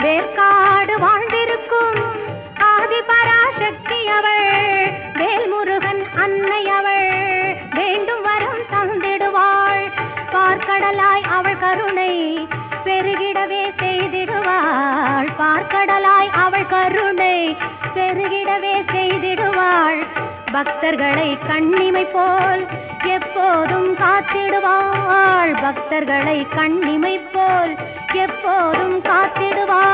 வேர்க்காடு வாழ்ந்திருக்கும் ஆதி பராசக்தி அவள், வேல்முருகன் அன்னை அவள், வேண்டும் வரம் தந்திடுவாள். பார்க்கடலாய் அவள் கருணை பெருகிடவே செய்திடுவாள். பார்க்கடலாய் அவள் கருணை பெருகிடவே செய்திடுவாள். பக்தர்களை கண்ணிமை போல் எப்போதும் காத்திடுவாள். பக்தர்களை கண்ணிமை போல் எப்போதும் காத்திடுவாள்.